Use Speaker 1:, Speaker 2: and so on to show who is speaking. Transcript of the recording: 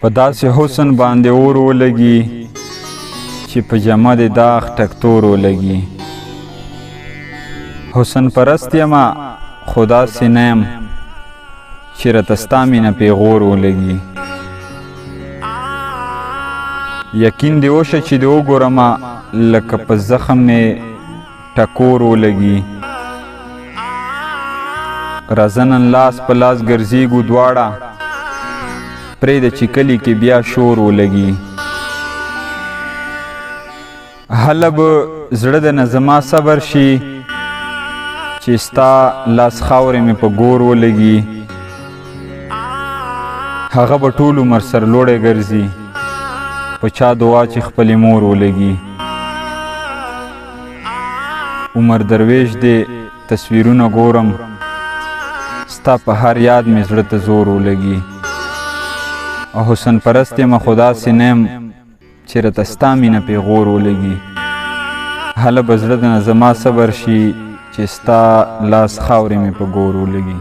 Speaker 1: په داسې حسن باندې اور ولګي چې په جمع د داغ ټکتور ولګي. حسن پرست یما خو داسې نه یم چې راته ستا مینه پیغور ولګي. یقین دې وشه چې دې وګورمه لکه په زخم مې ټکور ولګي. راځه نن لاس په لاس ګرځېږو دواړه، پرېږده چې کلي کې بیا شور ولګي. هله به زړه د نه زما صبر شي چې ستا لاس خاورې مې په ګور ولګي. هغه به ټول عمر سرلوړی ګرځي، په چا دعا چې خپلې مور ولګي. عمر درویش دې تصویرونه ګورم، ستا په هر یاد مې زړه ته زور ولګي. او حسن پرست یم خو داسې نه یم چې راته ستا مینه پیغور ولګي. هله به زړه د نه زما صبر شي چې ستا لاس خاورې مې په ګور ولګي.